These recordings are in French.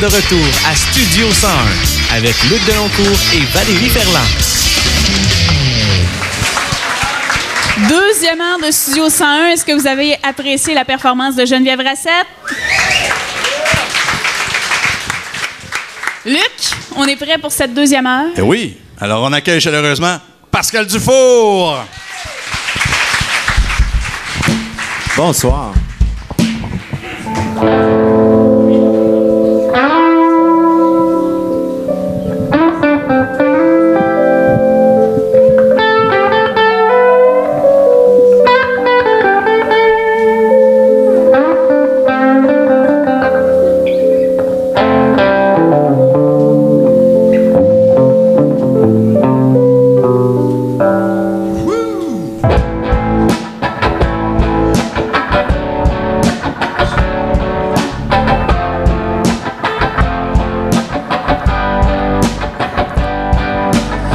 de retour à Studio 101 avec Luc Deloncourt et Valérie Ferland. Deuxième heure de Studio 101. Est-ce que vous avez apprécié la performance de Geneviève Rassette? Luc, on est prêt pour cette deuxième heure? Eh oui. Alors, on accueille chaleureusement Pascal Dufour. Bonsoir.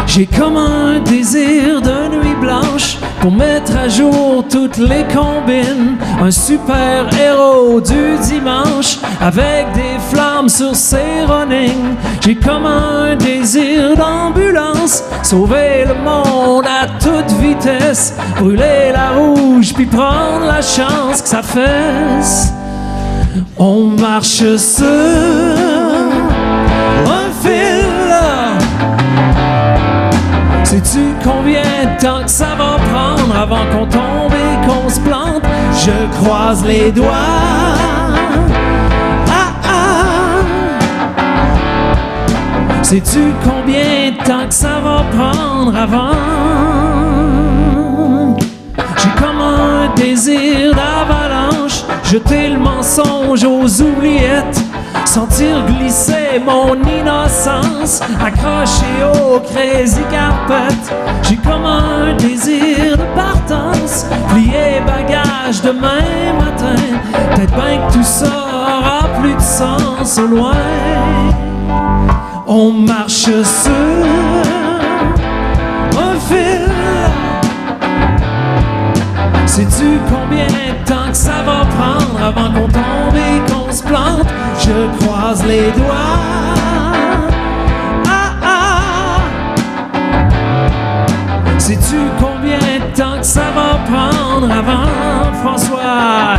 J'ai comme un désir de nuit blanche pour mettre à jour toutes les combines. Un super-héros du dimanche avec des flammes sur ses runnings. J'ai comme un désir d'ambulance, sauver le monde à toute vitesse, brûler la rouge puis prendre la chance que ça fesse. On marche sur un fil. Sais-tu combien de temps que ça va prendre avant qu'on tombe et qu'on se plante? Je croise les doigts. Sais-tu combien de temps que ça va prendre avant? J'ai comme un désir d'avalanche, jeter le mensonge aux oubliettes, sentir glisser mon innocence, accroché au crazy carpet. J'ai comme un désir de partance, plier bagages demain matin. Peut-être bien que tout ça aura plus de sens au loin. On marche sur un fil. Sais-tu combien de temps que ça va prendre avant qu'on tombe et qu'on se plante? Je croise les doigts. Sais-tu combien de temps que ça va prendre avant, François?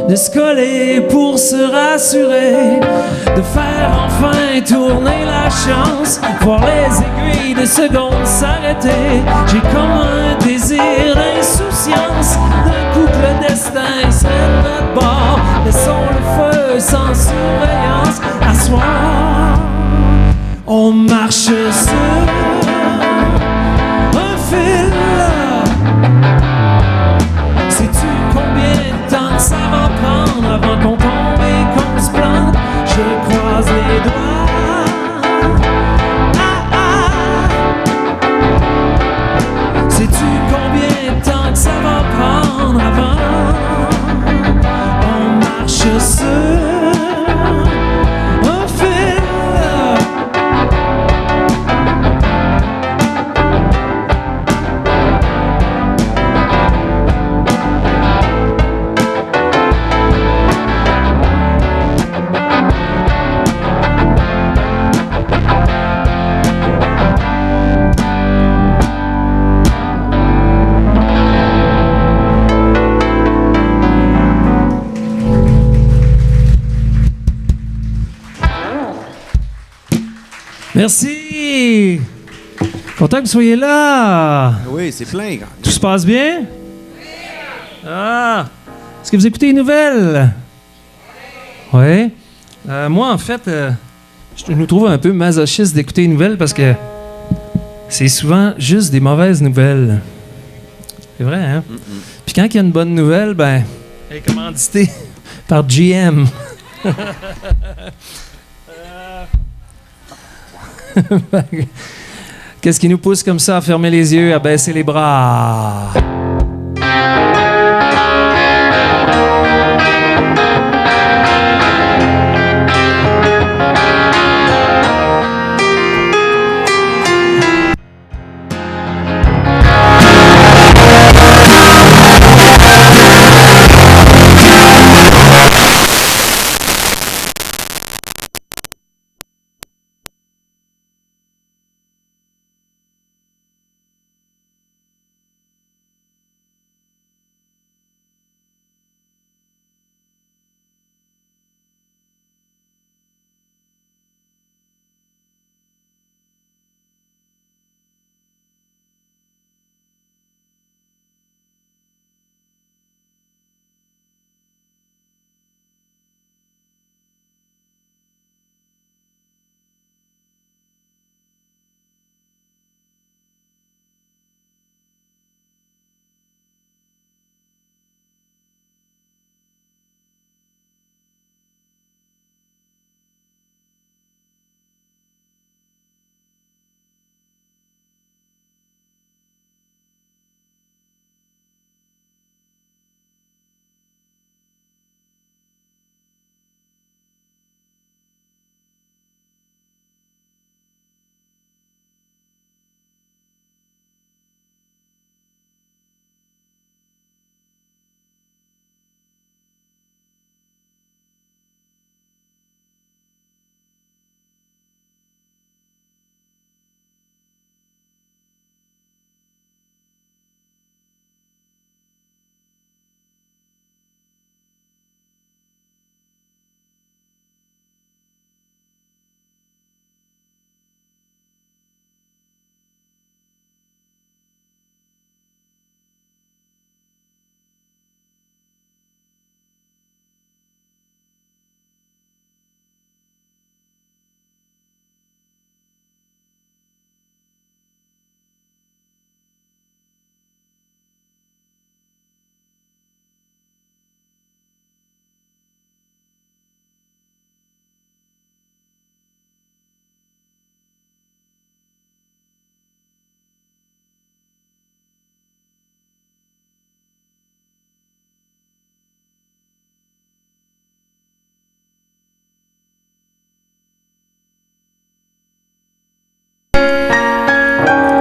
De se coller pour se rassurer, de faire enfin tourner la chance, voir les aiguilles de secondes s'arrêter. J'ai comme un désir d'insouciance, d'un coup que le destin serait de notre bord. Laissons le feu sans surveillance. À soir, on marche sur un fil. Sais-tu combien de temps que ça va prendre avant qu'on tombe et qu'on se plante? Je croise les doigts. Sais-tu combien de temps que ça va prendre avant? On marche sur un fil. Merci! Content que vous soyez là! Oui, c'est plein. Tout se passe bien? Ah! Est-ce que vous écoutez les nouvelles? Oui. Moi, en fait, je nous trouve un peu masochiste d'écouter les nouvelles parce que c'est souvent juste des mauvaises nouvelles. C'est vrai, hein? Puis quand il y a une bonne nouvelle, ben, elle est commanditée par GM. Qu'est-ce qui nous pousse comme ça à fermer les yeux, à baisser les bras?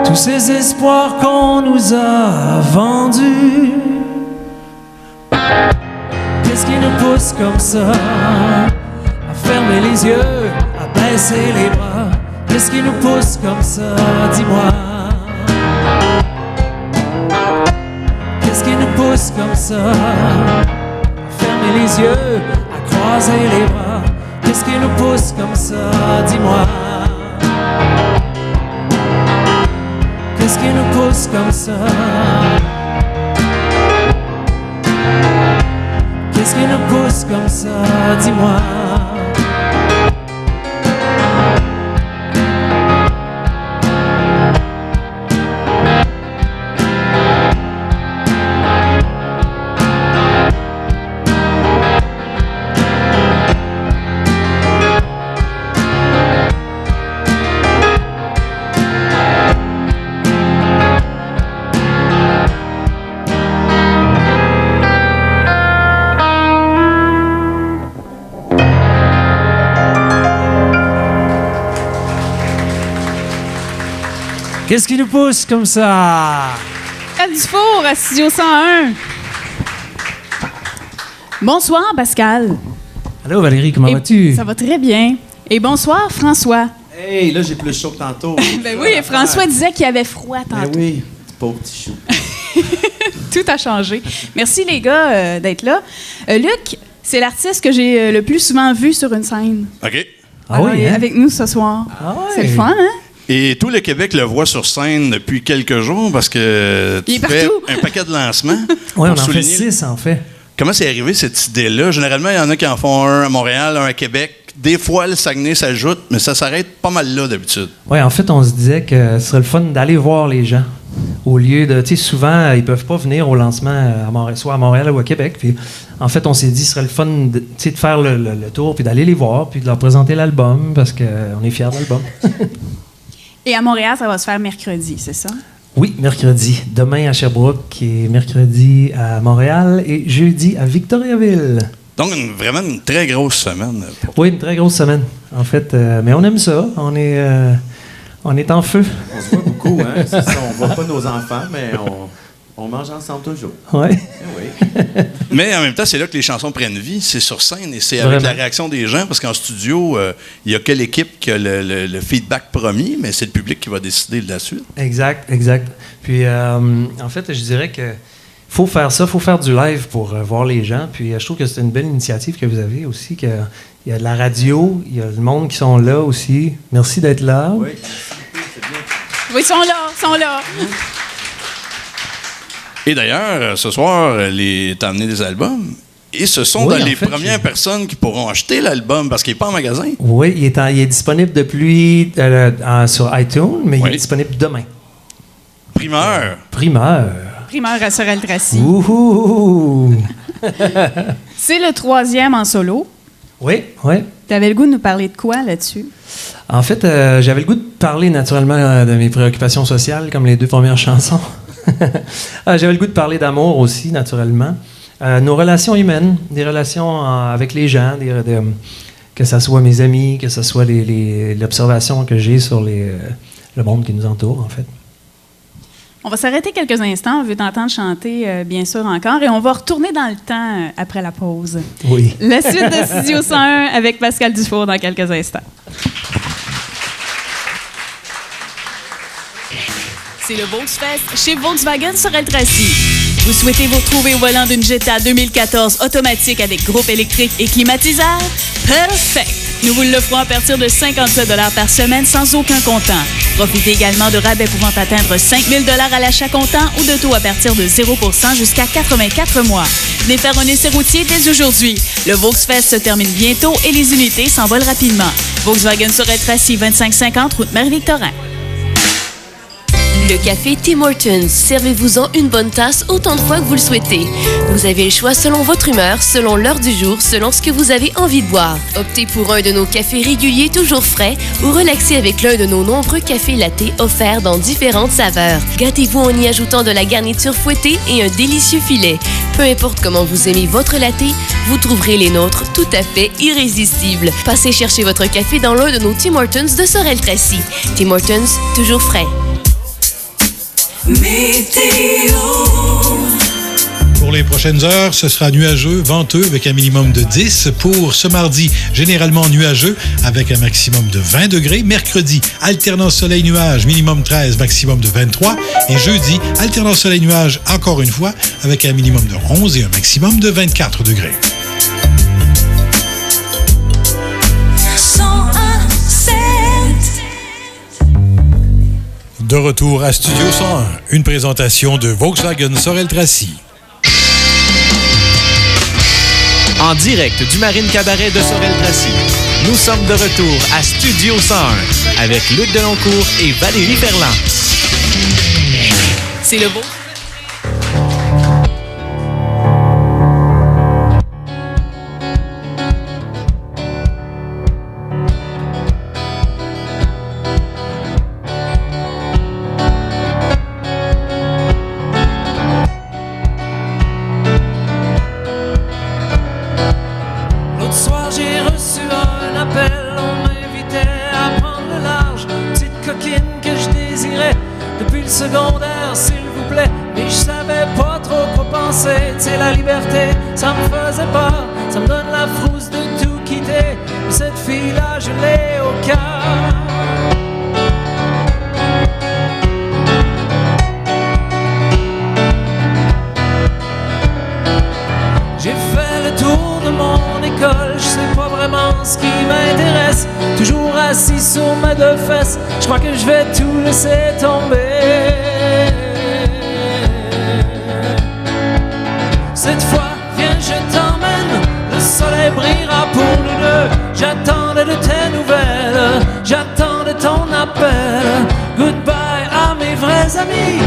Tous ces espoirs qu'on nous a vendus, qu'est-ce qui nous pousse comme ça à fermer les yeux, à baisser les bras? Qu'est-ce qui nous pousse comme ça, dis-moi? Qu'est-ce qui nous pousse comme ça à fermer les yeux, à croiser les bras? Qu'est-ce qui nous pousse comme ça, dis-moi? Qu'est-ce qui nous pousse comme ça? Qu'est-ce qui nous pousse comme ça? Dis-moi. Qu'est-ce qui nous pousse comme ça? Pascal Dufour à Studio 101. Bonsoir, Pascal. Allô, Valérie, comment vas-tu? Ça va très bien. Et bonsoir, François. Hey, là, j'ai plus chaud que tantôt. Ben oui, François disait qu'il avait froid tantôt. Ben oui, pauvre petit chou. Tout a changé. Merci, les gars, d'être là. Luc, c'est l'artiste que j'ai le plus souvent vu sur une scène. OK. Ah oui, hein? Avec nous ce soir. Ah ouais. C'est le fun, hein? Et tout le Québec le voit sur scène depuis quelques jours parce que Il tu est fais partout. un paquet de lancements. Oui, on en pour fait souligner 6, en fait. Comment c'est arrivé cette idée-là? Généralement, il y en a qui en font un à Montréal, un à Québec. Des fois, le Saguenay s'ajoute, mais ça s'arrête pas mal là d'habitude. Oui, en fait, on se disait que ce serait le fun d'aller voir les gens. Au lieu de, tu sais, souvent, ils peuvent pas venir au lancement soit à Montréal ou à Québec. Puis, en fait, on s'est dit, ce serait le fun de faire le tour, puis d'aller les voir, puis de leur présenter l'album, parce qu'on est fiers de l'album. Et à Montréal, ça va se faire mercredi, c'est ça? Oui, mercredi. Demain à Sherbrooke, et mercredi à Montréal, et jeudi à Victoriaville. Donc, vraiment une très grosse semaine. Oui, une très grosse semaine, en fait. Mais on aime ça. On est en feu. On se voit beaucoup, hein? C'est ça, on voit pas nos enfants, mais on mange ensemble toujours. Ouais. Oui. Mais en même temps, c'est là que les chansons prennent vie. C'est sur scène et c'est avec Vraiment. la réaction des gens. Parce qu'en studio, il n'y a que l'équipe qui a le feedback promis, mais c'est le public qui va décider de la suite. Exact. Puis, en fait, je dirais que faut faire ça, faut faire du live pour voir les gens. Puis, je trouve que c'est une belle initiative que vous avez aussi. Il y a de la radio, il y a le monde qui sont là aussi. Merci d'être là. Oui, c'est bien. Oui, ils sont là. Et d'ailleurs, ce soir, t'as amené des albums. Et ce sont Oui, dans en les fait, premières personnes qui pourront acheter l'album parce qu'il n'est pas en magasin. Oui, il est disponible depuis sur iTunes, mais il est disponible demain. Primeur. Primeur. Primeur à Sorel-Tracy. Ouhou! C'est le 3e en solo. Oui. Tu avais le goût de nous parler de quoi là-dessus? En fait, j'avais le goût de parler naturellement de mes préoccupations sociales, comme les 2 premières chansons. J'avais le goût de parler d'amour aussi, naturellement. Nos relations humaines, des relations avec les gens, que ce soit mes amis, que ce soit l'observation que j'ai sur le monde qui nous entoure, en fait. On va s'arrêter quelques instants. On veut t'entendre chanter, bien sûr, encore. Et on va retourner dans le temps après la pause. Oui. La suite de Studio 101 avec Pascal Dufour dans quelques instants. C'est le Volksfest chez Volkswagen Sorel-Tracy. Vous souhaitez vous retrouver au volant d'une Jetta 2014 automatique avec groupe électrique et climatiseur? Perfect! Nous vous l'offrons à partir de 57 $ par semaine sans aucun comptant. Profitez également de rabais pouvant atteindre 5 000 $ à l'achat comptant ou de taux à partir de 0 % jusqu'à 84 mois. Venez faire un essai routier dès aujourd'hui. Le Volksfest se termine bientôt et les unités s'envolent rapidement. Volkswagen Sorel-Tracy, 2550 route Marie-Victorin. Le café Tim Hortons. Servez-vous-en une bonne tasse autant de fois que vous le souhaitez. Vous avez le choix selon votre humeur, selon l'heure du jour, selon ce que vous avez envie de boire. Optez pour un de nos cafés réguliers toujours frais ou relaxez avec l'un de nos nombreux cafés lattés offerts dans différentes saveurs. Gâtez-vous en y ajoutant de la garniture fouettée et un délicieux filet. Peu importe comment vous aimez votre latte, vous trouverez les nôtres tout à fait irrésistibles. Passez chercher votre café dans l'un de nos Tim Hortons de Sorel-Tracy. Tim Hortons, toujours frais. Météo. Pour les prochaines heures, ce sera nuageux, venteux avec un minimum de 10. Pour ce mardi, généralement nuageux avec un maximum de 20 degrés. Mercredi, alternance soleil-nuage, minimum 13, maximum de 23. Et jeudi, alternance soleil-nuage encore une fois avec un minimum de 11 et un maximum de 24 degrés. De retour à Studio 101, une présentation de Volkswagen Sorel-Tracy. En direct du Marine Cabaret de Sorel-Tracy, nous sommes de retour à Studio 101 avec Luc Deloncourt et Valérie Ferland. C'est le beau. Je crois que je vais tout laisser tomber. Cette fois, viens, je t'emmène. Le soleil brillera pour nous deux. J'attendais de tes nouvelles. J'attendais ton appel. Goodbye à mes vrais amis.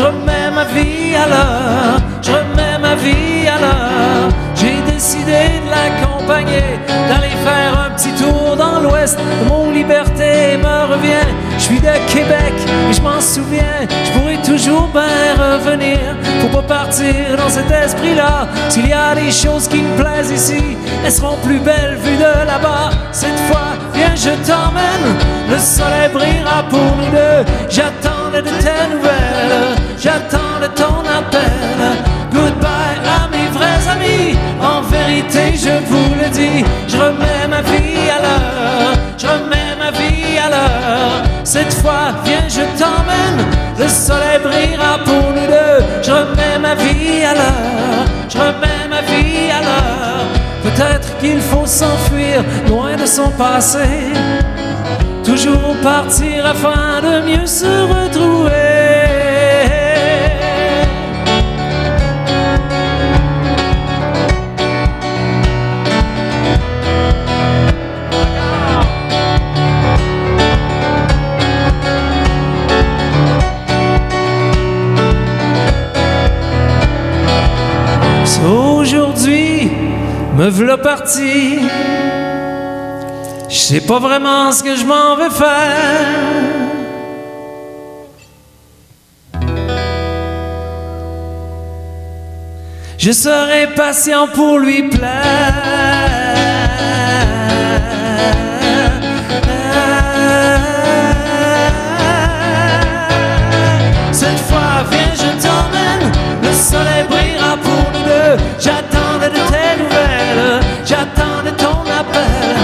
je remets ma vie à l'heure, je remets ma vie à l'heure. J'ai décidé de l'accompagner, d'aller faire un petit tour dans l'ouest. Mon liberté me revient, je suis de Québec et je m'en souviens. Je pourrais toujours bien revenir, faut pas partir dans cet esprit-là. S'il y a des choses qui me plaisent ici, elles seront plus belles vues de là-bas. Cette fois, viens, je t'emmène, le soleil brillera pour nous deux. J'attends de tes nouvelles, j'attends de ton appel. Goodbye à mes vrais amis, en vérité je vous le dis, je remets ma vie à l'heure, je remets ma vie à l'heure. Cette fois, viens, je t'emmène, le soleil brillera pour nous deux. Je remets ma vie à l'heure, je remets ma vie à l'heure. Peut-être qu'il faut s'enfuir loin de son passé, toujours partir afin de mieux se retrouver. Aujourd'hui, me v'là parti. Je sais pas vraiment ce que je m'en vais faire. Je serai patient pour lui plaire. Cette fois, viens, je t'emmène, le soleil brillera pour nous deux. J'attends de tes nouvelles, j'attends de ton appel.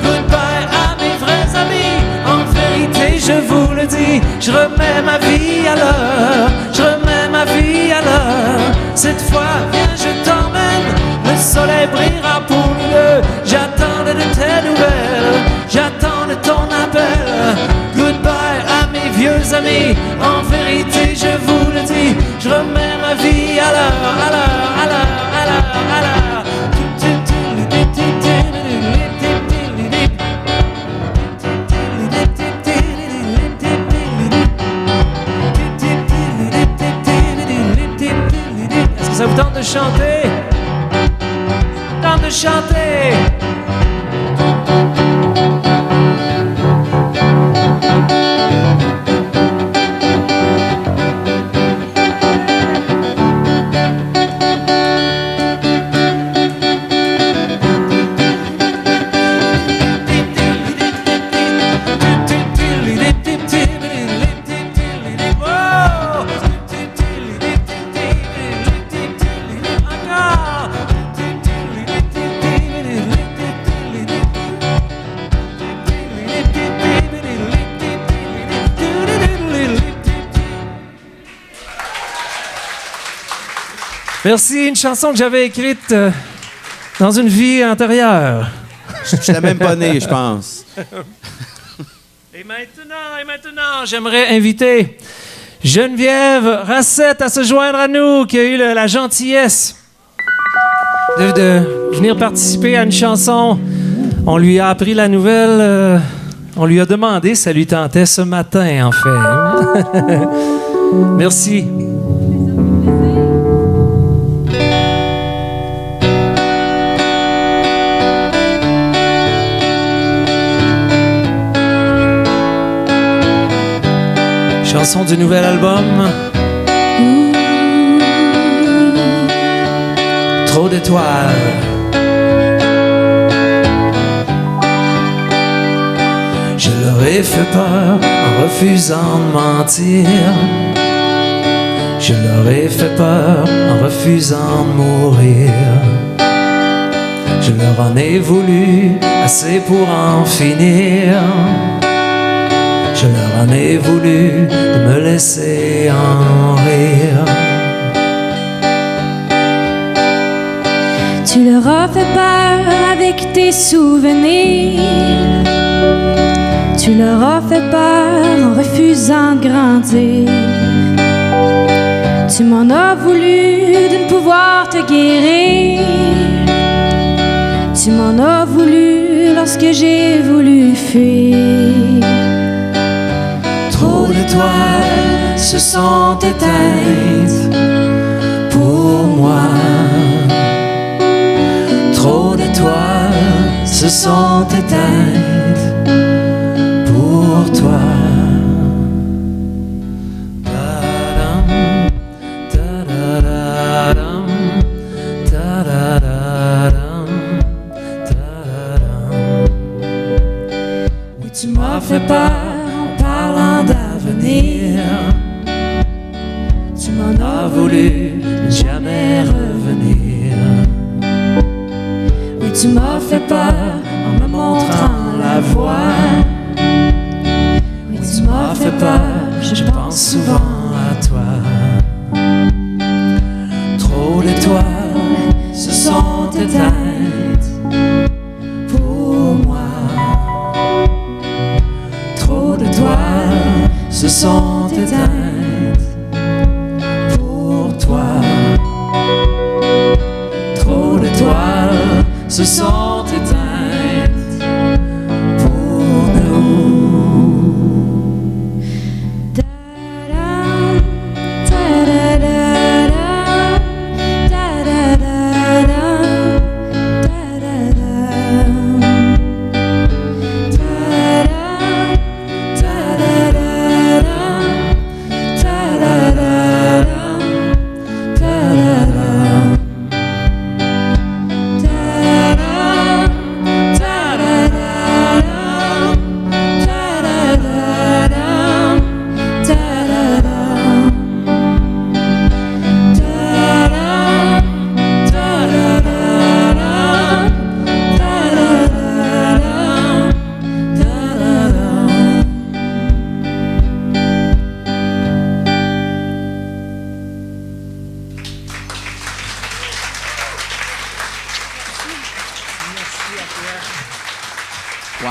Goodbye à mes vrais amis, en vérité je vous le dis, je remets ma vie à l'heure, je remets ma vie à l'heure. Cette fois, viens, je t'emmène, le soleil brillera pour nous deux. J'attends de tes nouvelles, j'attends de ton appel. Goodbye à mes vieux amis, en vérité je vous le dis, je remets ma vie à l'heure, à l'heure, à l'heure, à l'heure, à l'heure. Est-ce que ça vous tente de chanter? Tente de chanter! Merci, une chanson que j'avais écrite dans une vie antérieure. Je n'étais même pas né, je pense. Et maintenant, j'aimerais inviter Geneviève Rassette à se joindre à nous, qui a eu la gentillesse de venir participer à une chanson. On lui a appris la nouvelle, on lui a demandé si ça lui tentait ce matin, en fait. Merci. Chanson du nouvel album. Trop d'étoiles. Je leur ai fait peur en refusant de mentir. Je leur ai fait peur en refusant de mourir. Je leur en ai voulu assez pour en finir. Je leur en ai voulu de me laisser en rire. Tu leur as fait peur avec tes souvenirs. Tu leur as fait peur en refusant de grandir. Tu m'en as voulu de ne pouvoir te guérir. Tu m'en as voulu lorsque j'ai voulu fuir. Trop d'étoiles se sont éteintes pour moi. Trop d'étoiles se sont éteintes pour toi. Oui, tu m'as fait peur en parlant d'avenir. Tu m'en as voulu ne jamais revenir. Oui, tu m'as fait peur en me montrant la voie. Oui, tu m'as fait peur, je pense souvent à toi. Trop d'étoiles se sont éteintes pour moi. Trop d'étoiles se sont éteintes pour toi. Trop d'étoiles se sont éteintes pour nous.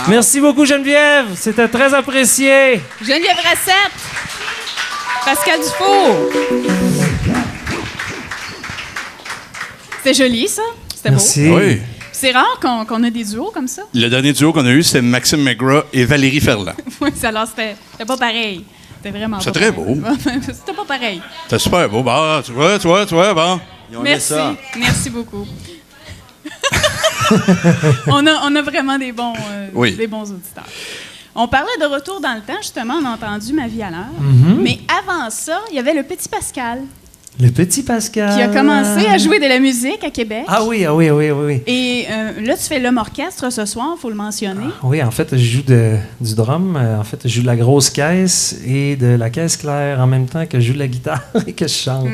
Merci beaucoup, Geneviève. C'était très apprécié. Geneviève Racette. Pascal Dufour. C'était joli, ça. C'était beau. Merci. Oui. C'est rare qu'on a des duos comme ça. Le dernier duo qu'on a eu, c'est Maxime McGraw et Valérie Ferland. Oui, alors c'était pas pareil. C'était vraiment C'est pas très pareil. beau. C'était pas pareil. C'était super beau. Bah, tu vois, bon. Ils ont aimé Merci. ça. Merci beaucoup. on a vraiment des bons, Oui. des bons auditeurs. On parlait de retour dans le temps, justement, on a entendu Ma vie à l'heure. Mais avant ça, il y avait le petit Pascal Le petit Pascal. qui a commencé à jouer de la musique à Québec. Ah oui. Et là, tu fais l'homme orchestre ce soir, il faut le mentionner. Oui, en fait, je joue du drum. En fait, je joue de la grosse caisse et de la caisse claire en même temps que je joue de la guitare et que je chante.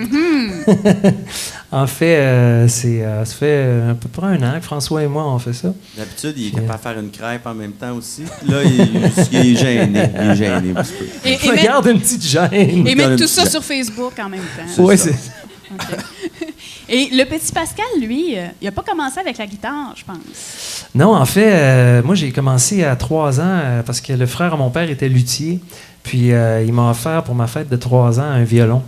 En fait, ça fait à peu près un an que François et moi, on fait ça. D'habitude, il est capable de faire une crêpe en même temps aussi. Là, il est gêné. Il est gêné un petit peu. Et Regarde une petite gêne. et Dans mettre le tout petit ça Jean. sur Facebook en même temps. Oui, ça. c'est... OK. Et le petit Pascal, lui, il n'a pas commencé avec la guitare, je pense. Non, en fait, moi, j'ai commencé à 3 ans parce que le frère de mon père était luthier. Puis, il m'a offert pour ma fête de 3 ans un violon.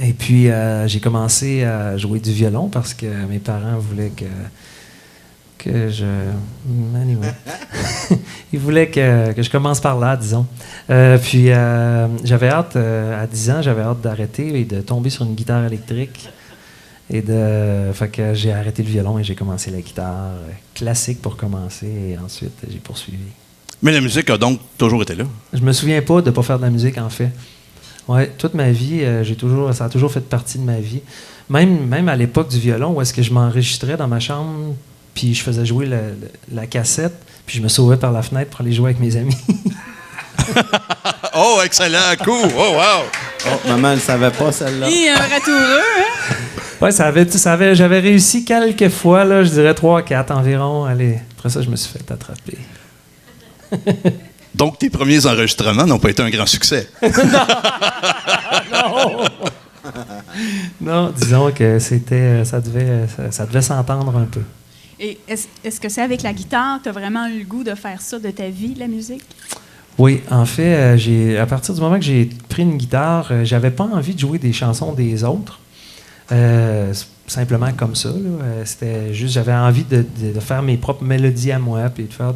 Et puis, j'ai commencé à jouer du violon parce que mes parents voulaient que je... Anyway. Ils voulaient que je commence par là, disons. Puis, j'avais hâte, à 10 ans, j'avais hâte d'arrêter et de tomber sur une guitare électrique. Fait que j'ai arrêté le violon et j'ai commencé la guitare classique pour commencer. Et ensuite, j'ai poursuivi. Mais la musique a donc toujours été là. Je me souviens pas de ne pas faire de la musique, en fait. Ouais, toute ma vie, ça a toujours fait partie de ma vie. Même à l'époque du violon, où est-ce que je m'enregistrais dans ma chambre, puis je faisais jouer la cassette, puis je me sauvais par la fenêtre pour aller jouer avec mes amis. Oh, excellent, cool. Oh, wow. Oh, maman, elle ne savait pas celle-là. Et un ratoureux, hein? Ouais, j'avais réussi quelques fois, là, je dirais 3-4 environ. Allez, après ça, je me suis fait attraper. Donc, tes premiers enregistrements n'ont pas été un grand succès. Non, disons que ça devait s'entendre un peu. Et est-ce que c'est avec la guitare que tu as vraiment eu le goût de faire ça de ta vie, la musique? Oui, en fait, à partir du moment que j'ai pris une guitare, j'avais pas envie de jouer des chansons des autres. Simplement comme ça. C'était juste, j'avais envie de faire mes propres mélodies à moi, puis de faire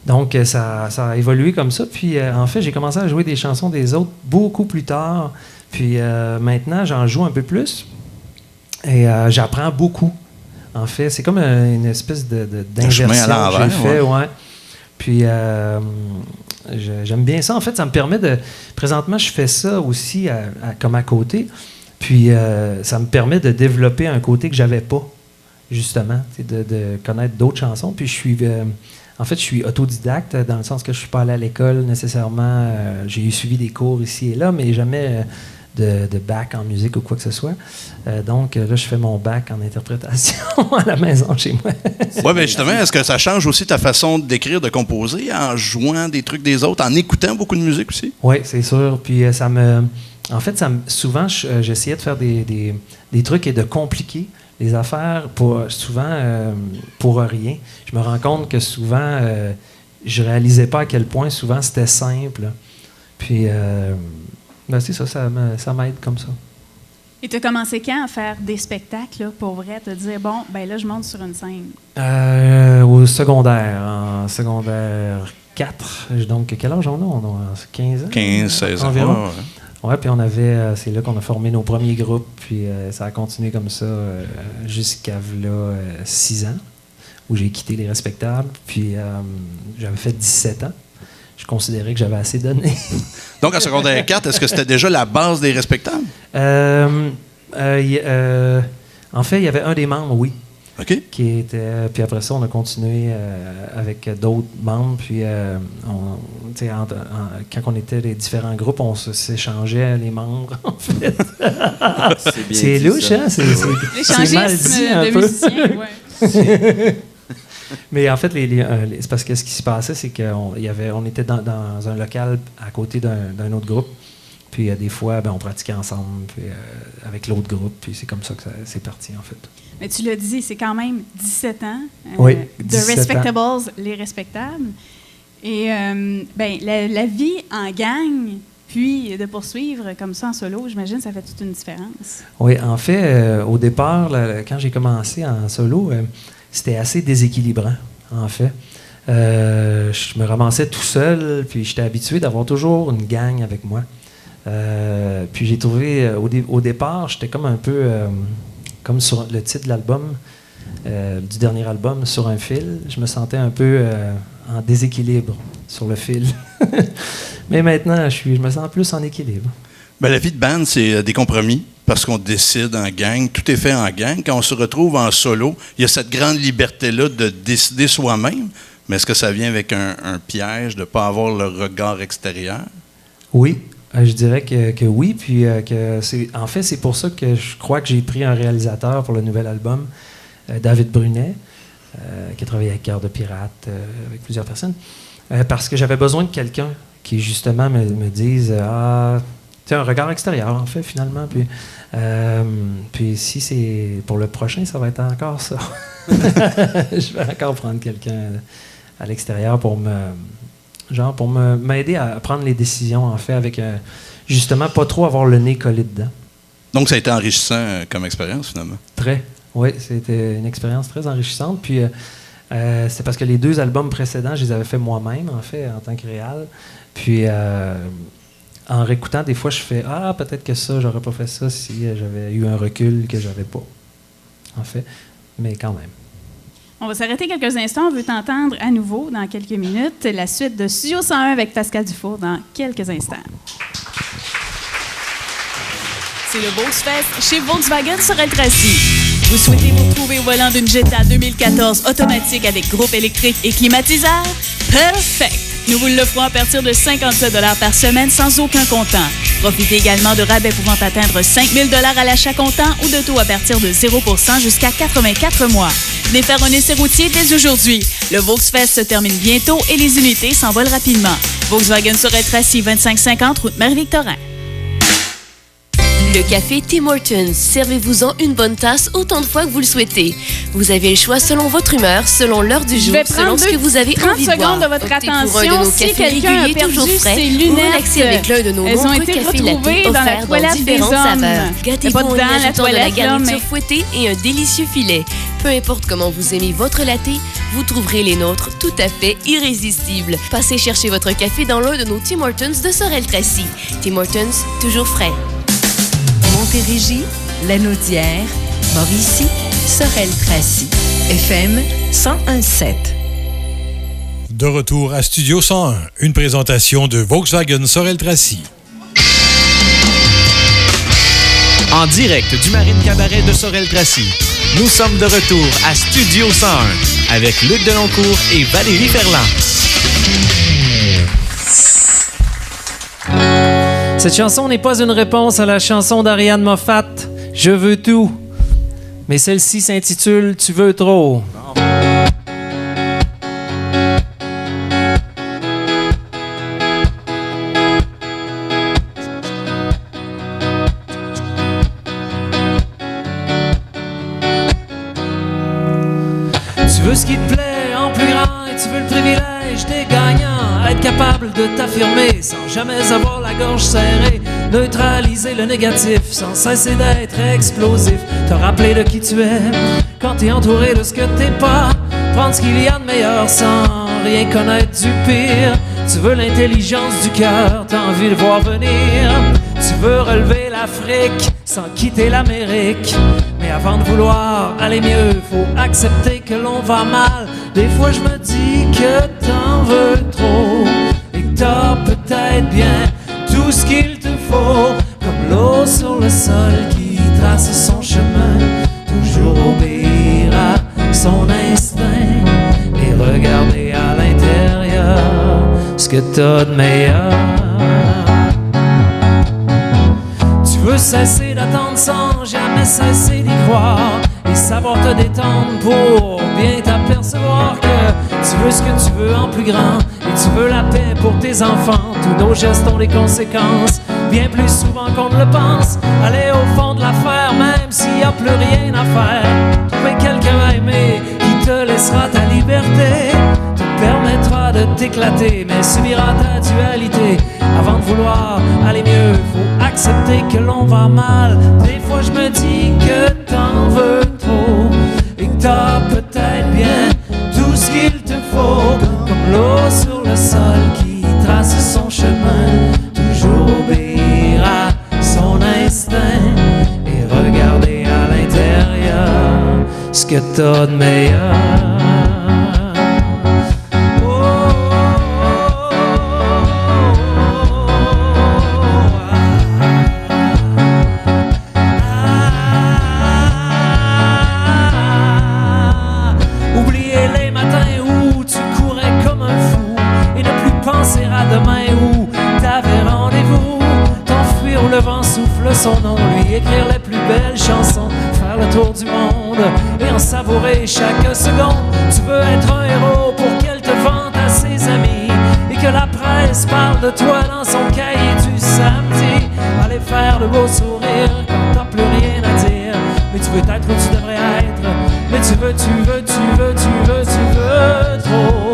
Donc, ça a évolué comme ça. Puis, en fait, j'ai commencé à jouer des chansons des autres beaucoup plus tard. Puis, maintenant, j'en joue un peu plus. Et j'apprends beaucoup. En fait, c'est comme une espèce d'inversion que j'ai fait. Ouais. Puis, j'aime bien ça. En fait, ça me permet de... Présentement, je fais ça aussi comme à côté. Puis, ça me permet de développer un côté que j'avais pas, justement, de connaître d'autres chansons. Puis, je suis autodidacte dans le sens que je suis pas allé à l'école nécessairement. J'ai suivi des cours ici et là, mais jamais de bac en musique ou quoi que ce soit. Donc, là, je fais mon bac en interprétation à la maison chez moi. Oui, bien justement, est-ce que ça change aussi ta façon d'écrire, de composer, en jouant des trucs des autres, en écoutant beaucoup de musique aussi? Oui, c'est sûr. Puis, souvent, j'essayais de faire des trucs et de compliquer les affaires souvent pour rien. Je me rends compte que souvent, je réalisais pas à quel point souvent c'était simple. Puis, c'est ça m'aide comme ça. Et tu as commencé quand à faire des spectacles, là, pour vrai, te dire, bon, ben là, je monte sur une scène? Au secondaire, en secondaire 4. Donc, quel âge on a? On a 15 ans? 15, 16 ans. Environ. Ouais, puis c'est là qu'on a formé nos premiers groupes, puis ça a continué comme ça jusqu'à 6 ans, où j'ai quitté Les Respectables, puis j'avais fait 17 ans. Je considérais que j'avais assez donné. Donc, en secondaire 4, est-ce que c'était déjà la base des Respectables? En fait, il y avait un des membres, oui. OK. Qui était, puis après ça, on a continué avec d'autres membres. Puis, quand on était les différents groupes, on s'échangeait les membres, en fait. C'est louche, hein? C'est mal dit un peu. Musiciens, ouais. Mais en fait, c'est parce que ce qui se passait, c'est qu'on était dans un local à côté d'un autre groupe. Puis des fois, on pratiquait ensemble puis, avec l'autre groupe. Puis c'est comme ça que c'est parti, en fait. Mais tu l'as dit, c'est quand même 17 ans. Oui, The Respectables, Les Respectables. Et la vie en gang, puis de poursuivre comme ça en solo, j'imagine ça fait toute une différence. Oui, en fait, au départ, quand j'ai commencé en solo, c'était assez déséquilibrant, en fait. Je me ramassais tout seul, puis j'étais habitué d'avoir toujours une gang avec moi. Puis j'ai trouvé, au départ, j'étais comme un peu, comme sur le titre de l'album, du dernier album, Sur un fil. Je me sentais un peu en déséquilibre sur le fil. Mais maintenant, je me sens plus en équilibre. Bien, la vie de band, c'est des compromis, parce qu'on décide en gang, tout est fait en gang. Quand on se retrouve en solo, il y a cette grande liberté-là de décider soi-même, mais est-ce que ça vient avec un piège de ne pas avoir le regard extérieur? Oui, je dirais que oui, puis en fait, c'est pour ça que je crois que j'ai pris un réalisateur pour le nouvel album, David Brunet, qui a travaillé avec Cœur de Pirate, avec plusieurs personnes, parce que j'avais besoin de quelqu'un qui, justement, me dise un regard extérieur, en fait, finalement. Puis si c'est pour le prochain, ça va être encore ça. Je vais encore prendre quelqu'un à l'extérieur pour m'aider à prendre les décisions, en fait, avec justement pas trop avoir le nez collé dedans. Donc, ça a été enrichissant comme expérience, finalement? Très. Oui, c'était une expérience très enrichissante. Puis c'est parce que les 2 albums précédents, je les avais fait moi-même, en fait, en tant que réal. Puis en réécoutant, des fois, je fais « peut-être que ça, j'aurais pas fait ça si j'avais eu un recul que j'avais pas. » En fait, mais quand même. On va s'arrêter quelques instants. On veut t'entendre à nouveau dans quelques minutes. La suite de Studio 101 avec Pascal Dufour dans quelques instants. C'est le Volksfest chez Volkswagen sur El-Tracy. Vous souhaitez vous retrouver au volant d'une Jetta 2014 automatique avec groupe électrique et climatiseur? Perfect! Nous vous l'offrons à partir de 57 $ par semaine sans aucun comptant. Profitez également de rabais pouvant atteindre 5 000 $ à l'achat comptant ou de taux à partir de 0 % jusqu'à 84 mois. Venez faire un essai routier dès aujourd'hui. Le Volksfest se termine bientôt et les unités s'envolent rapidement. Volkswagen sur El-Tracy, 2550 route Marie-Victorin. Le café Tim Hortons. Servez-vous-en une bonne tasse autant de fois que vous le souhaitez. Vous avez le choix selon votre humeur, selon l'heure du jour, selon ce que vous avez envie de boire. de votre Optez attention. pour un de nos Si cafés quelqu'un a réguliers, perdu toujours frais, ses ou lunettes, relaxer avec l'un de nos elles ont nombreux été cafés retrouvées latte dans la offerts dans toilette des différentes hommes. saveurs. Pas Gâtez-vous en y dedans, la ajoutant de la toilette, là, garniture mais- fouettée et un délicieux filet. Peu importe comment vous aimez votre latte, vous trouverez les nôtres tout à fait irrésistibles. Passez chercher votre café dans l'un de nos Tim Hortons de Sorel-Tracy. Tim Hortons, toujours frais. Montérégie, Lanaudière, Mauricie, Sorel-Tracy. FM 101.7. De retour à Studio 101, une présentation de Volkswagen Sorel-Tracy. En direct du Marine Cabaret de Sorel-Tracy, nous sommes de retour à Studio 101 avec Luc Deloncourt et Valérie Ferland. Cette chanson n'est pas une réponse à la chanson d'Ariane Moffat, « Je veux tout », mais celle-ci s'intitule « Tu veux trop ». Tu veux ce qui te plaît en plus grand et tu veux le privilège des gagnants. Être capable de t'affirmer sans jamais avoir la gorge serrée. Neutraliser le négatif sans cesser d'être explosif. Te rappeler de qui tu es quand t'es entouré de ce que t'es pas. Prendre ce qu'il y a de meilleur sans rien connaître du pire. Tu veux l'intelligence du cœur, t'as envie de voir venir. Tu veux relever l'Afrique sans quitter l'Amérique. Mais avant de vouloir aller mieux, faut accepter que l'on va mal. Des fois je me dis que t'en veux trop et que t'as peut-être bien tout ce qu'il te faut. Comme l'eau sur le sol qui trace son chemin, toujours obéir à son instinct et regarder à l'intérieur ce que t'as de meilleur. Tu veux cesser d'attendre sans jamais cesser d'y croire et savoir te détendre pour bien t'apercevoir que tu veux ce que tu veux en plus grand et tu veux la paix pour tes enfants. Tous nos gestes ont des conséquences, bien plus souvent qu'on ne le pense. Aller au fond de l'affaire même s'il n'y a plus rien à faire. Trouver quelqu'un à aimer qui te laissera ta liberté, te permettra de t'éclater mais subira ta dualité. Avant de vouloir aller mieux, faut accepter que l'on va mal. Des fois je me dis que t'en veux trop et que t'as peut-être bien tout ce qu'il te faut. Comme l'eau sur le sol qui trace son chemin, toujours obéir à son instinct et regarder à l'intérieur ce que t'as de meilleur. Son nom, lui écrire les plus belles chansons, faire le tour du monde et en savourer chaque seconde. Tu veux être un héros pour qu'elle te vante à ses amis et que la presse parle de toi dans son cahier du samedi. Aller faire de beaux sourires quand t'as plus rien à dire. Mais tu veux être où tu devrais être. Mais tu veux trop. Tu veux trop.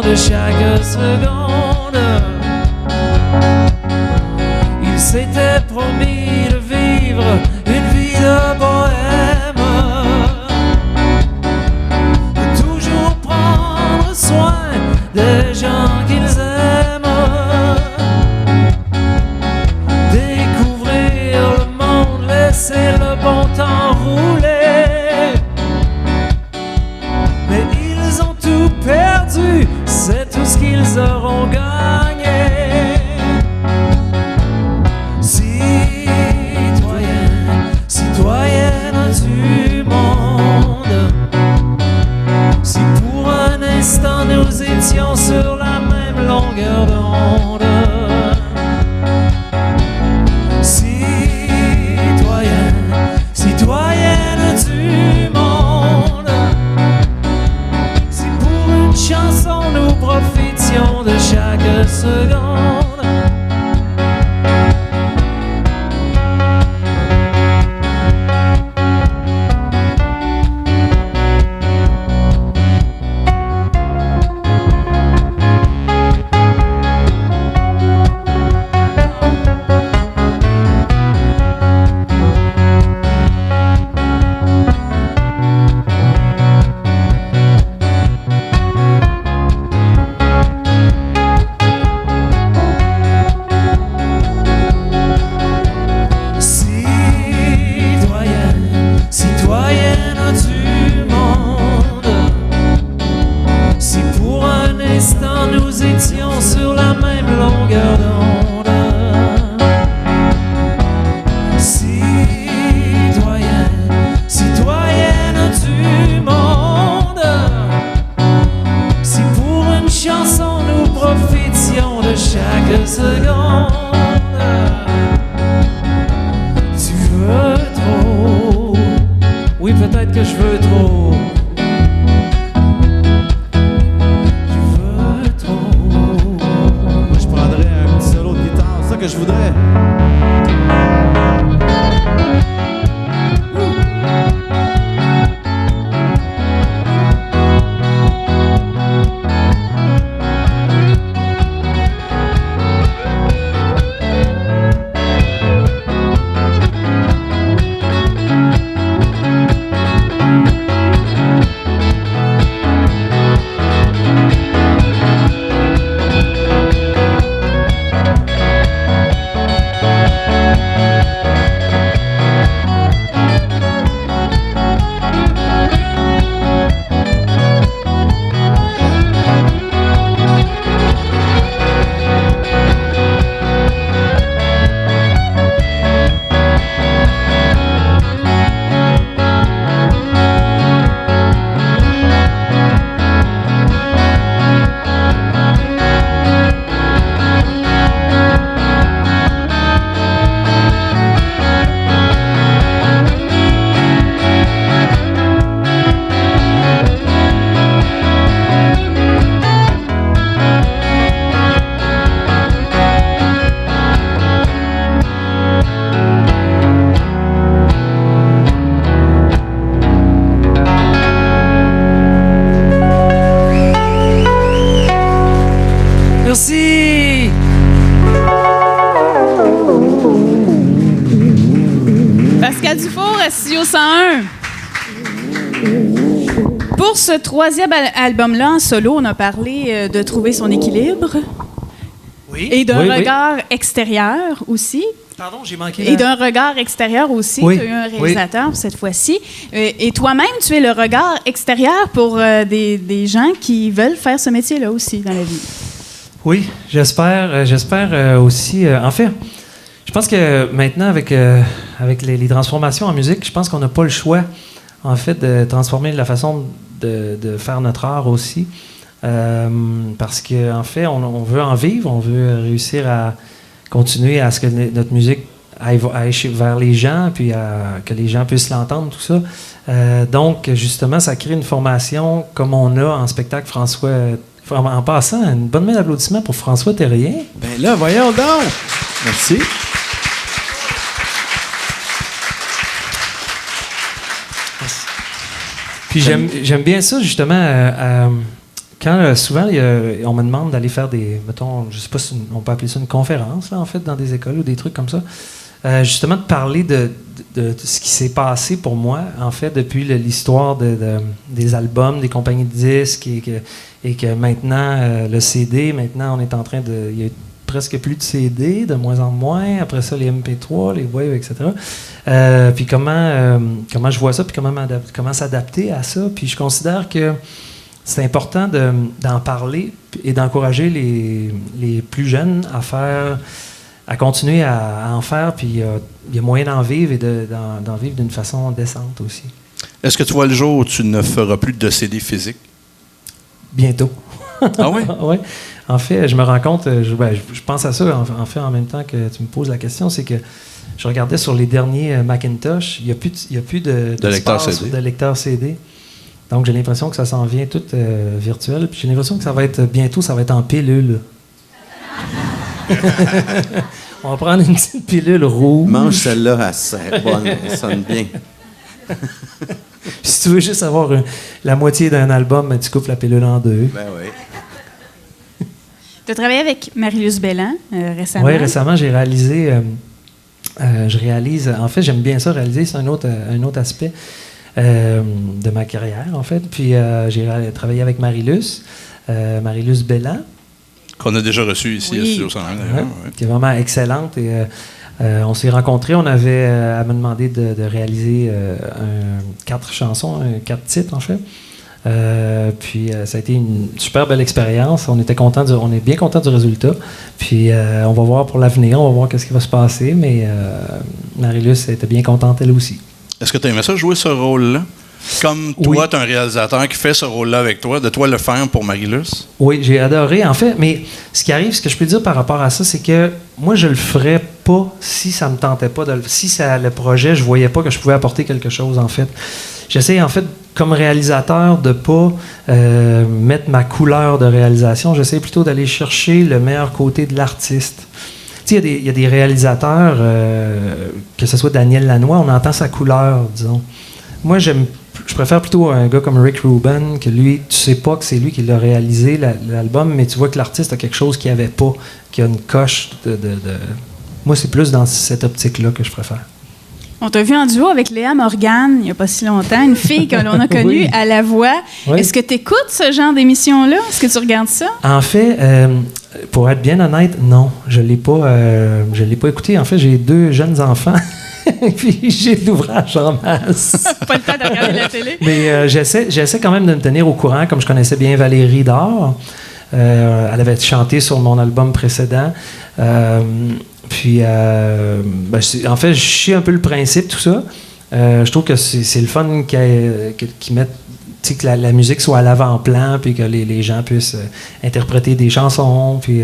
De chaque seconde, il s'était promis de vivre une vie de bohème, de secondes. Merci. Pascal Dufour à Studio 101. Pour ce troisième album-là en solo, on a parlé de trouver son équilibre. Oui. Et d'un regard extérieur aussi. Pardon, j'ai manqué. Et d'un regard extérieur aussi. Oui. Tu as eu un réalisateur cette fois-ci. Et toi-même, tu es le regard extérieur pour des gens qui veulent faire ce métier-là aussi dans la vie. Oui, j'espère aussi. En fait, je pense que maintenant, avec les transformations en musique, je pense qu'on n'a pas le choix, en fait, de transformer la façon de faire notre art aussi. Parce qu'en fait, on veut en vivre, on veut réussir à continuer à ce que notre musique aille vers les gens, puis que les gens puissent l'entendre, tout ça. Donc, justement, ça crée une formation comme on a en spectacle François. En passant, une bonne main d'applaudissements pour François Terrien. Ben là, voyons donc! Merci. Puis j'aime bien ça, justement, quand souvent on me demande d'aller faire des, mettons, je sais pas si on peut appeler ça une conférence, là, en fait, dans des écoles ou des trucs comme ça, justement de parler de ce qui s'est passé pour moi, en fait, depuis l'histoire des albums, des compagnies de disques, et que maintenant, le CD, maintenant, on est en train de... Il y a presque plus de CD, de moins en moins. Après ça, les MP3, les waves, etc. Puis comment je vois ça, puis comment s'adapter à ça. Puis je considère que c'est important d'en parler et d'encourager les plus jeunes à continuer à en faire. Puis il y a moyen d'en vivre et d'en vivre d'une façon décente aussi. Est-ce que tu vois le jour où tu ne feras plus de CD physique? Bientôt. Ah oui? Oui. En fait, je me rends compte, je pense à ça en même temps que tu me poses la question, c'est que je regardais sur les derniers Macintosh, il n'y a plus de lecteur CD. Donc, j'ai l'impression que ça s'en vient tout virtuel. Puis j'ai l'impression que ça va être bientôt, ça va être en pilule. On va prendre une petite pilule rouge. Mange celle-là, elle sert bonne, elle sonne bien. Si tu veux juste avoir la moitié d'un album, tu coupes la pilule en deux. Ben oui. Tu as travaillé avec Marie-Luce Belland récemment. Oui, récemment, j'ai réalisé... je réalise... En fait, j'aime bien ça, réaliser. C'est un autre aspect de ma carrière, en fait. Puis j'ai travaillé avec Marie-Luce Belland. Qu'on a déjà reçu ici à Studio 101, d'ailleurs. Ouais. Qui est vraiment excellente. Et on s'est rencontrés. On avait... elle m'a demandé de réaliser 4 chansons, 4 titres, en fait. Puis ça a été une super belle expérience. On est bien content du résultat. Puis on va voir pour l'avenir, on va voir qu'est-ce qui va se passer. Mais Marie-Luce était bien contente elle aussi. Est-ce que tu aimais ça jouer ce rôle-là? Comme toi, tu es un réalisateur qui fait ce rôle-là avec toi, de toi le faire pour Marie-Luce? Oui, j'ai adoré, en fait. Mais ce qui arrive, ce que je peux dire par rapport à ça, c'est que moi, je le ferais pas si ça me tentait pas. Le projet, je voyais pas que je pouvais apporter quelque chose, en fait. J'essaie, en fait, comme réalisateur, de ne pas mettre ma couleur de réalisation. J'essaie plutôt d'aller chercher le meilleur côté de l'artiste. Tu sais, il y a des réalisateurs, que ce soit Daniel Lanois, on entend sa couleur, disons. Moi, je préfère plutôt un gars comme Rick Rubin, que lui, tu sais pas que c'est lui qui l'a réalisé, l'album, mais tu vois que l'artiste a quelque chose qu'il n'y avait pas, qui a une coche de... Moi, c'est plus dans cette optique-là que je préfère. On t'a vu en duo avec Léa Morgan il n'y a pas si longtemps, une fille que l'on a connue à La Voix. Oui. Est-ce que tu écoutes ce genre d'émission-là? Est-ce que tu regardes ça? En fait, pour être bien honnête, non. Je ne l'ai pas écouté. En fait, j'ai 2 jeunes enfants. Puis j'ai de l'ouvrage en masse. Pas le temps de regarder la télé. Mais j'essaie quand même de me tenir au courant, comme je connaissais bien Valérie Dore. Elle avait chanté sur mon album précédent. Puis, en fait, je sais un peu le principe, tout ça. Je trouve que c'est le fun qu'ils mettent, que la musique soit à l'avant-plan, puis que les gens puissent interpréter des chansons. Puis,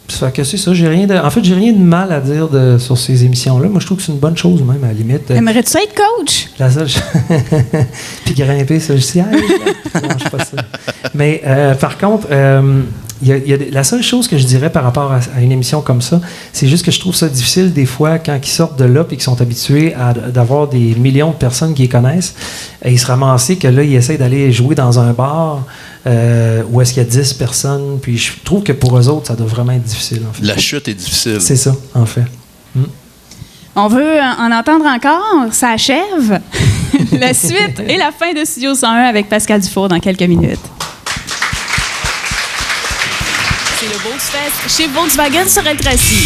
ça fait que c'est ça. En fait, j'ai rien de mal à dire sur ces émissions-là. Moi, je trouve que c'est une bonne chose, même, à la limite. Aimerais-tu ça être coach? La seule puis grimper sur le ciel. Non, je sais pas ça. Mais, par contre... la seule chose que je dirais par rapport à une émission comme ça, c'est juste que je trouve ça difficile des fois quand ils sortent de là et qu'ils sont habitués d'avoir des millions de personnes qui les connaissent et ils se ramassent que là, ils essayent d'aller jouer dans un bar où est-ce qu'il y a 10 personnes. Puis je trouve que pour eux autres, ça doit vraiment être difficile. En fait. La chute est difficile. C'est ça, en fait. On veut en entendre encore. Ça achève. La suite et la fin de Studio 101 avec Pascal Dufour dans quelques minutes. C'est le Volksfest chez Volkswagen Sorel-Tracy.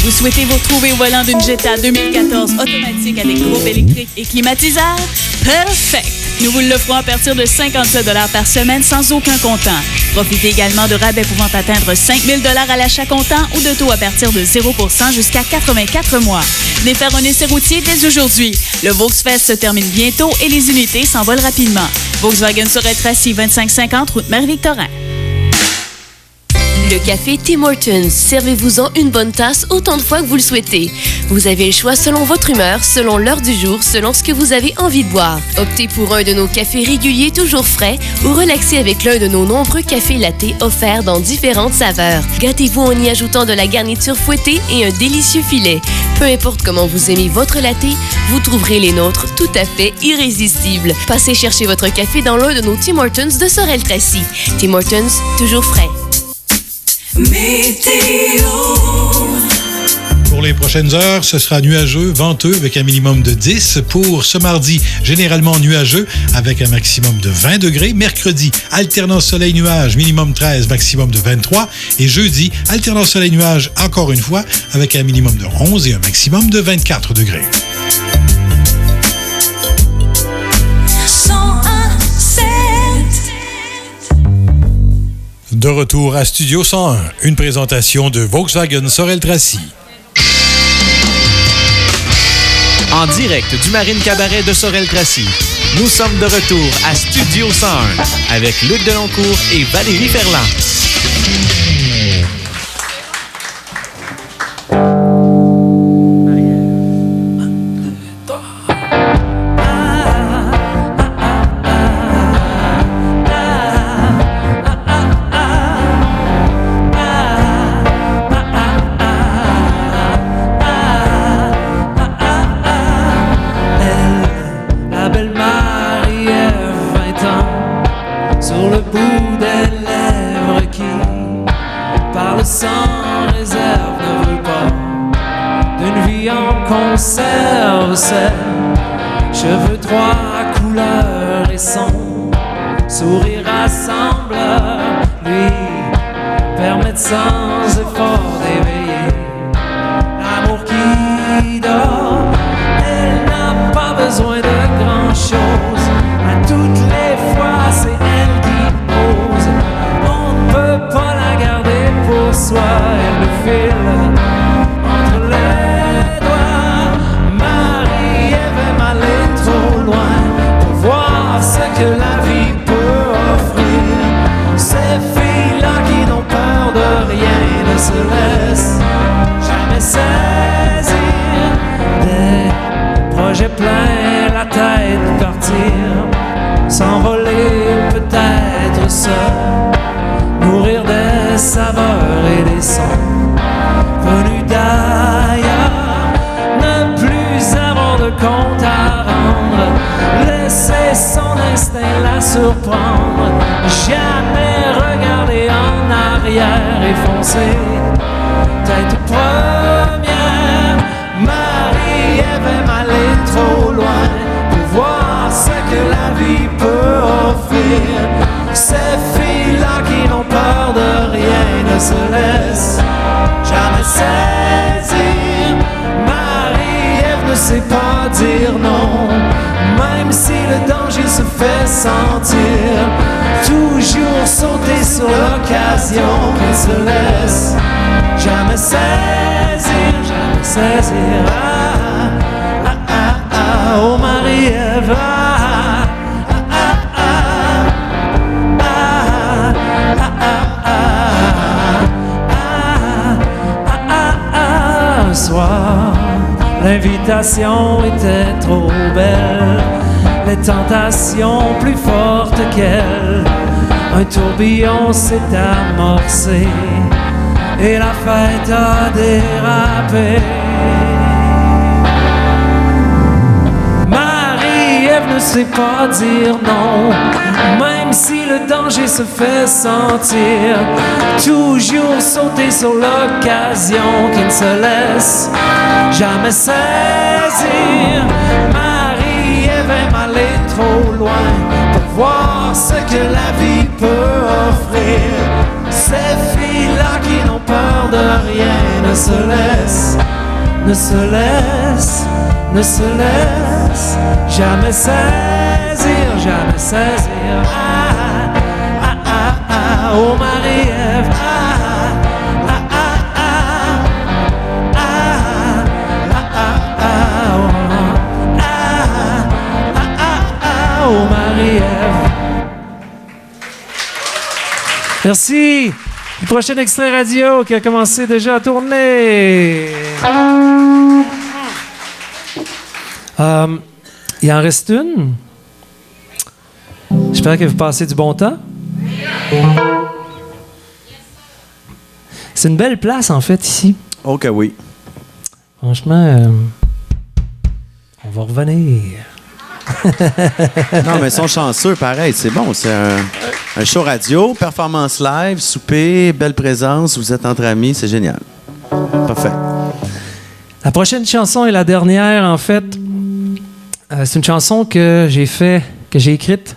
Vous souhaitez vous retrouver au volant d'une Jetta 2014 automatique avec groupe électrique et climatiseur? Perfect! Nous vous l'offrons à partir de 57 $ par semaine sans aucun comptant. Profitez également de rabais pouvant atteindre 5 000 $ à l'achat comptant ou de taux à partir de 0% jusqu'à 84 mois. Venez faire un essai routier dès aujourd'hui. Le Volksfest se termine bientôt et les unités s'envolent rapidement. Volkswagen Sorel-Tracy, 2550 route Marie-Victorin. Le café Tim Hortons. Servez-vous-en une bonne tasse autant de fois que vous le souhaitez. Vous avez le choix selon votre humeur, selon l'heure du jour, selon ce que vous avez envie de boire. Optez pour un de nos cafés réguliers toujours frais ou relaxez avec l'un de nos nombreux cafés lattés offerts dans différentes saveurs. Gâtez-vous en y ajoutant de la garniture fouettée et un délicieux filet. Peu importe comment vous aimez votre latte, vous trouverez les nôtres tout à fait irrésistibles. Passez chercher votre café dans l'un de nos Tim Hortons de Sorel-Tracy. Tim Hortons, toujours frais. Météo. Pour les prochaines heures, ce sera nuageux, venteux avec un minimum de 10. Pour ce mardi, généralement nuageux avec un maximum de 20 degrés. Mercredi, alternance soleil-nuage, minimum 13, maximum de 23. Et jeudi, alternance soleil-nuage encore une fois avec un minimum de 11 et un maximum de 24 degrés. De retour à Studio 101, une présentation de Volkswagen Sorel-Tracy. En direct du Marine Cabaret de Sorel-Tracy, nous sommes de retour à Studio 101 avec Luc Deloncourt et Valérie Ferland. conserve sel, cheveux droits, couleur et son, sourire rassembleur, lui permet sans effort d'éveiller l'amour qui dort. Elle n'a pas besoin de grand-chose, à toutes les fois c'est elle qui ose. On ne peut pas la garder pour soi, elle nous file entre les doigts. Marie-Ève aime aller trop loin pour voir ce que la vie peut offrir. Ces filles-là qui n'ont peur de rien ne se laissent jamais saisir. Des projets pleins la tête partir, s'envoler peut-être seul, nourrir des saveurs et des sons venus d'ailleurs, ne plus avoir de compte à rendre, laisser son instinct la surprendre, jamais regarder en arrière et foncer tête première. Marie-Ève aime aller trop loin pour voir ce que la vie peut offrir. Ces filles-là qui n'ont peur de rien ne se laissent jamais saisir. Marie-Ève ne sait pas dire non, même si le danger se fait sentir. Toujours sauter sur l'occasion qu'elle se laisse jamais saisir, jamais saisir. Ah, ah, ah, ah, oh Marie-Ève, ah, ah, ah, ah, ah, ah, ah, ah. Un soir, l'invitation était trop belle, les tentations plus fortes qu'elle. Un tourbillon s'est amorcé et la fête a dérapé. Marie-Ève ne sait pas dire non, même si le danger se fait sentir. Toujours sauter sur l'occasion qui ne se laisse jamais saisir. Marie-Ève aime aller trop loin pour voir ce que la vie peut offrir. Ces filles-là qui n'ont peur de rien ne se laissent, ne se laissent, ne se laissent jamais saisir, jamais saisir. Ah, ah, ah, ah, oh Marie-Ève, ah, ah, ah, ah, ah, ah, ah, ah, oh, ah, ah, ah, ah, oh Marie-Ève. Merci. Le prochain extrait radio qui a commencé déjà à tourner. Il en reste une. J'espère que vous passez du bon temps. C'est une belle place, en fait, ici. Ok, oui. Franchement, on va revenir. Non, mais ils sont chanceux, pareil. C'est bon. C'est un show radio, performance live, souper, belle présence. Vous êtes entre amis. C'est génial. Parfait. La prochaine chanson est la dernière, en fait. C'est une chanson que j'ai écrite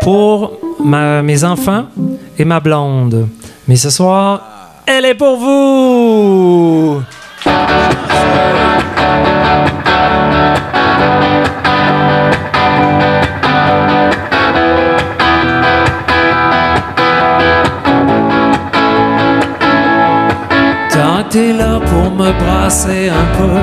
pour mes enfants et ma blonde. Mais ce soir, elle est pour vous! Tant t'es là pour me brasser un peu,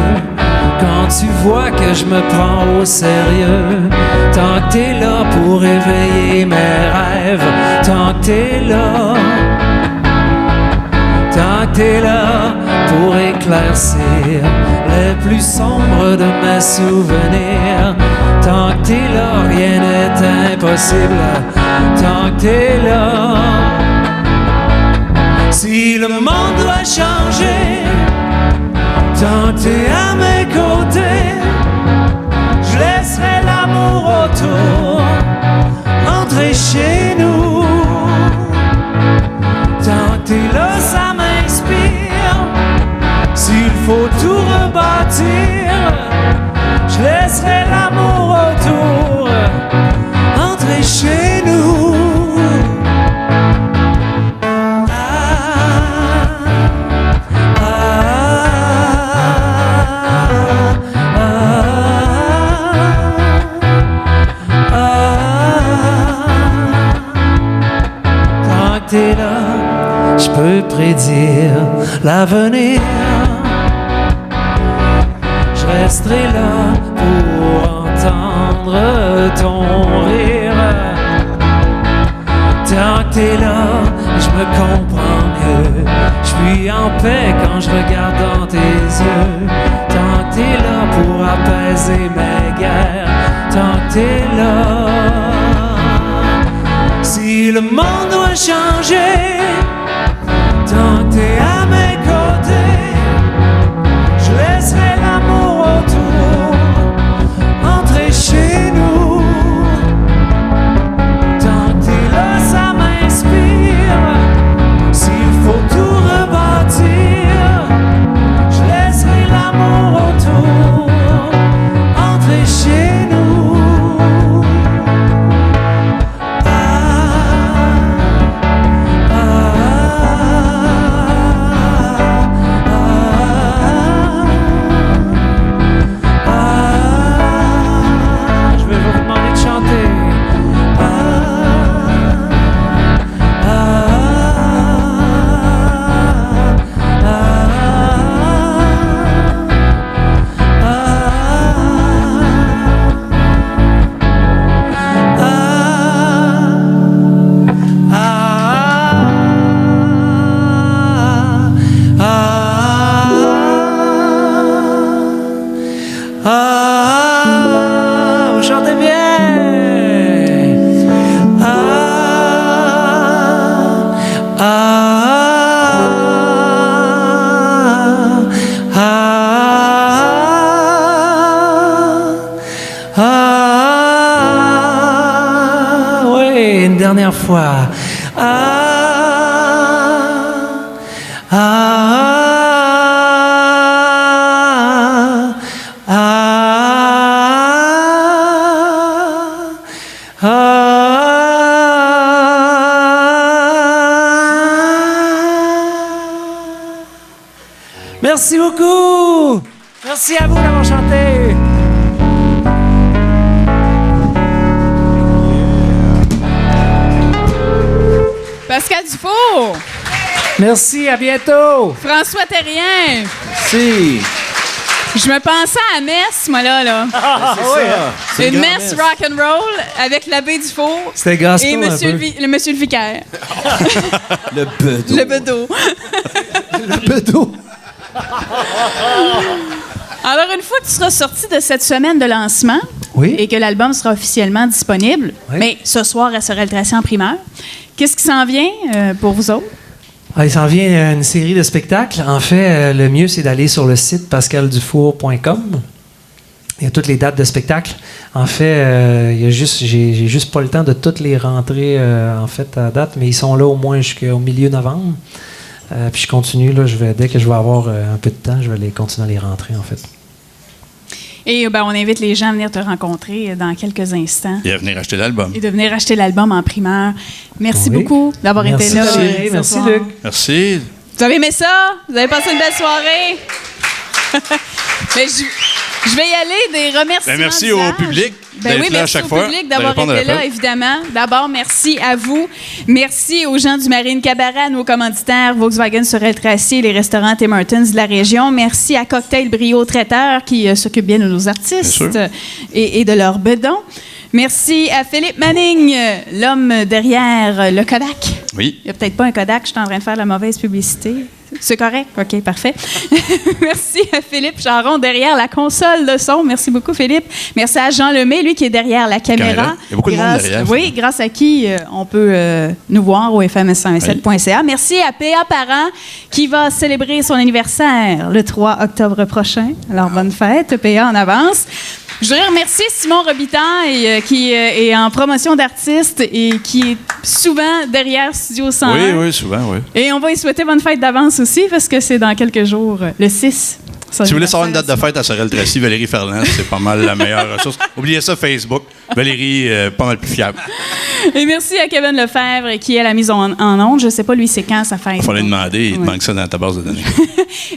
quand tu vois que je me prends au sérieux, tant que t'es là pour éveiller mes rêves, tant que t'es là, tant que t'es là pour éclaircir les plus sombres de mes souvenirs, tant que t'es là, rien n'est impossible, tant que t'es là. Si le monde doit changer, tant que t'es à mes côtés, je laisserai l'amour autour entrer chez nous. Tant que t'es là, ça m'inspire. S'il faut tout rebâtir, prédire l'avenir. Je resterai là pour entendre ton rire. Tant que t'es là, je me comprends mieux. Je suis en paix quand je regarde dans tes yeux. Tant que t'es là pour apaiser mes guerres. Tant que t'es là. Si le monde doit changer, tant que t'es à mes côtés, je laisserai l'amour autour entrer chez nous. Tant que t'es là, ça m'inspire. S'il faut tout rebâtir, je laisserai l'amour autour entrer chez nous. Vous chantez bien. Oui, une dernière fois. Merci beaucoup. Merci à vous d'avoir chanté. Pascal Dufour. Merci, à bientôt. François Terrien. Si. Je me pensais à Metz, moi, là. C'est Une messe rock and roll avec l'abbé Dufour. C'était gospel et un monsieur peu. monsieur le vicaire. Le bedeau. Le bedeau. Le bedeau. Alors, une fois que tu seras sorti de cette semaine de lancement et que l'album sera officiellement disponible, mais ce soir à Sorel-Tracy en primeur, qu'est-ce qui s'en vient pour vous autres? Il s'en vient une série de spectacles. En fait, le mieux, c'est d'aller sur le site pascaldufour.com. Il y a toutes les dates de spectacle. En fait, j'ai juste pas le temps de toutes les rentrer en fait à date, mais ils sont là au moins jusqu'au milieu novembre. Puis je continue, là, dès que je vais avoir un peu de temps, je vais continuer à les rentrer, en fait. Et on invite les gens à venir te rencontrer dans quelques instants. Et à venir acheter l'album. Et de venir acheter l'album en primeur. Merci beaucoup d'avoir été là. Merci, Luc. Merci. Vous avez aimé ça? Vous avez passé une belle soirée? Mais je vais y aller des remerciements. Merci au public. Oui, merci au public d'avoir été là, évidemment. D'abord, merci à vous. Merci aux gens du Marine Cabaret, à nos commanditaires, Volkswagen Sorel-Tracy et les restaurants Tim Hortons de la région. Merci à Cocktail Brio Traiteur qui s'occupe bien de nos artistes et de leurs bedons. Merci à Philippe Manning, l'homme derrière le Kodak. Oui. Il n'y a peut-être pas un Kodak, je suis en train de faire la mauvaise publicité. C'est correct? OK, parfait. Merci à Philippe Charon derrière la console de son. Merci beaucoup, Philippe. Merci à Jean Lemay, lui qui est derrière la caméra. Il y a beaucoup de monde derrière. Oui, grâce à qui on peut nous voir au fms107.ca. Merci à P.A. Parent qui va célébrer son anniversaire le 3 octobre prochain. Alors, bonne fête, P.A. en avance. Je voudrais remercier Simon Robitaille qui est en promotion d'artistes et qui est souvent derrière Studio 101. Oui, souvent, oui. Et on va lui souhaiter bonne fête d'avance aussi parce que c'est dans quelques jours, le 6. Si vous voulez savoir une date de fête à Sorel-Tracy, Valérie Ferland, c'est pas mal la meilleure ressource. Oubliez ça, Facebook. Valérie, pas mal plus fiable. Et merci à Kevin Lefebvre qui est à la mise en onde. Je ne sais pas, lui, c'est quand sa fête. Il fallait demander, il te manque ça dans ta base de données.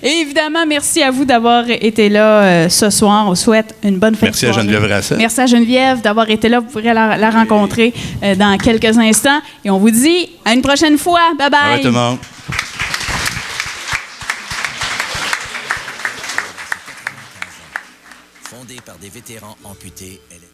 Et évidemment, merci à vous d'avoir été là ce soir. On souhaite une bonne fête. Merci à Geneviève Rasset. Merci à Geneviève d'avoir été là. Vous pourrez la rencontrer dans quelques instants. Et on vous dit à une prochaine fois. Bye bye. Bye tout le monde. des vétérans amputés. Elle est